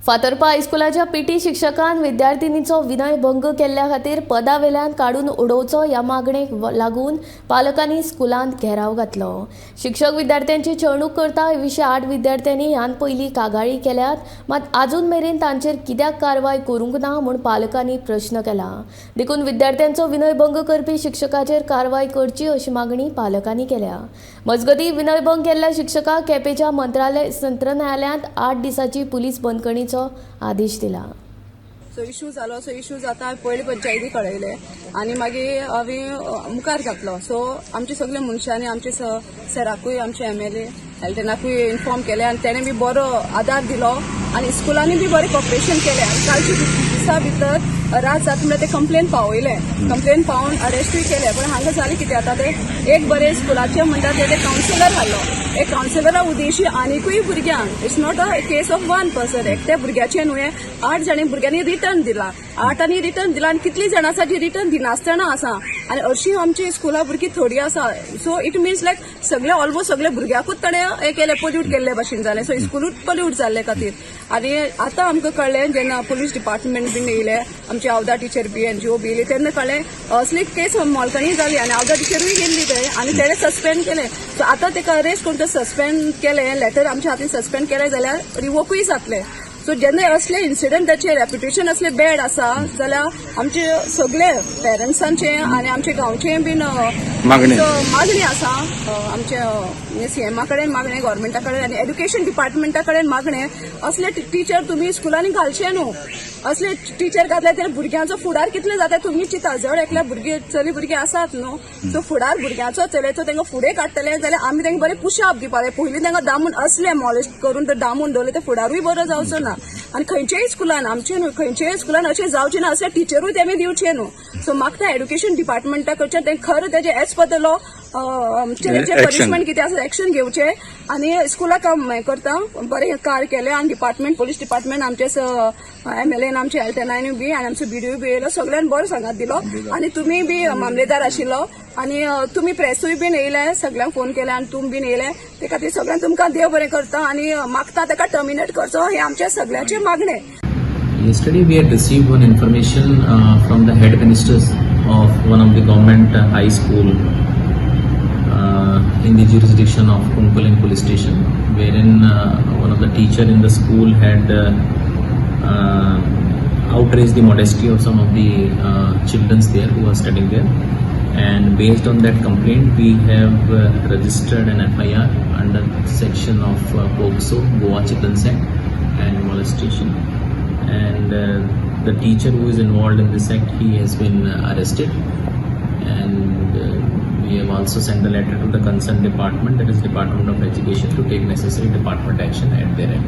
Fatarpa हायस्कुलाच्या PT शिक्षकान विद्यार्थिनीचो विनयभंग केल्ल्या खातीर पदावेल्यान काडून उडोवचो ह्या मागणेक लागून पालकांनी स्कुलांत घेराव घातलो. शिक्षक विद्यार्थ्यांची छळणूक करता हे विशीं 8 विद्यार्थ्यांनी ह्यान पयलीं कागाळी केल्यात, मात आजून मेरेन तांचेर कित्याक कारवाय करूंक ना म्हूण पालकांनी प्रश्न केला. देखून विद्यार्थ्यांचो विनयभंग करपी शिक्षकाचेर कारवाय करची अशी मागणी पालकांनी केल्या. मजगतीं विनयभंग केल्ल्या शिक्षकाक केपेंच्या मंत्रालय सत्र न्यायालयांत 8 दिसांची पुलीस बंदखणीचो आदेश दिला. सो इश्यू जालो. सो इश्यू जाता पयलीं पंचायती कळयले आनी मागीर हांवें मुखार घातलो. सो आमचे सगळे मनशांनी आमचे सराकूय आमचे MLA हेल्थनाकूय इन्फॉर्म केले आनी तेणें बी बरो आदार दिलो आनी स्कुलांनी बी बरें कॉपरेशन केलें. आनी कालच्या दिसा भितर रात जाता म्हणल्यार ते कंप्लेन पावयले. कंप्लेन पावून अरेस्टूय केले. पण हांगा जालें कितें आतां ते एक बरें स्कुलाचे म्हणटा ते कावन्सिलर हाडलो. एक कावन्सिलरा उद्देशी आनीकूय भुरग्यांक it's not a case of 1 person. एकट्या भुरग्याचे न्हय 8 जाणी भुरग्यांनी रिटर्न दिला. 8 रिटर्न दिला आनी कितली जाणां आसा जी रिटर्न दिनासतना आसा आनी अशीं आमची स्कुला भुरगीं थोडी आसा. सो इट मिन्स लायक सगळे ऑलमोस्ट सगळे भुरग्याकूच ताणें हे केले पोल्यूट केल्ले भाशेन जालें. सो स्कुलूच पोल्यूट जाल्ले खातीर. आनी आतां आमकां कळ्ळें जेन्ना पुलीस डिपार्टमेंट बीन येयले आमचे आवदा टीचर बी NGO बी येयली तेन्ना कळ्ळें असली केस मोलकणी जाली आनी आवदा टीचरूय गेल्ली थंय आनी तेणें सस्पेंड केलें. सो आतां ताका अरेस्ट करून सस्पेंड केलें. लेटर आमच्या हातीन सस्पेंड केलें जाल्यार रिवोकूय जातलें. सो जेन्ना असले इन्सिडंटाचे रेप्युटेशन असले बॅड आसा जाल्यार आमचे सगळे पेरंट्सांचे आनी आमचे गांवचे बीन मागणी आसा. आमचे CMA कडेन मागणें, गव्हर्मेंटा कडेन आनी एड्युकेशन डिपार्टमेंटा कडेन मागणें असले टीचर तुमी स्कुलांनी घालचे न्हू. असले टीचर घातले तर भुरग्यांचो फुडार कितले जाता तुमी चिंता. जड एकल्या भुरगीं चली भुरगीं आसात न्हू. सो फुडार भुरग्यांचो चलेचो तांकां फुडें काडटले जाल्यार आमी तांकां बरें पुशअप दिवपाक जाय. पयलीं तांकां दामून असले मॉलेस्ट करून तर दामून दवरले ते फुडारूय बरो जावचो ना. आनी खंयच्याय स्कुलान आमचे न्हू खंयच्याय स्कुलान अशें जावचें ना. असले टिचरूय तेमी दिवचे न्हू. सो म्हाका एड्युकेशन डिपार्टमेंटा कडच्यान तें खरें तेजे as per the law punishment कितें आसा एक्शन घेवचे आनी स्कुलाक हें करता बरें कार केलें. आनी डिपार्टमेंट पुलीस डिपार्टमेंट आमचे MLA आमचे हेल्थनायनूय बी आनी आमचो BDO बी येयलो. सगळ्यांनी बरो सांगात दिलो आनी तुमी बी मामलेदार आशिल्लो आनी तुमी प्रेसूय बीन येयले. सगळ्यांक फोन केले आनी तुमी बीन येयले. ते खातीर सगळ्यांक तुमकां देव बरें करता आनी मागता ताका टर्मिनेट करचो हे आमचे सगळ्यांचे मागणें. Yesterday we had received one information from the head ministers of one of the government high school in the jurisdiction of Kunkuling police station, wherein one of the teacher in the school had outraged the modesty of some of the children there who are studying there, and based on that complaint we have registered an FIR under section of POCSO, Goa Children's Act and molestation, and the teacher who is involved in this act, he has been arrested, and we have also sent a letter to the concerned department, that is Department of Education, to take necessary department action at their end.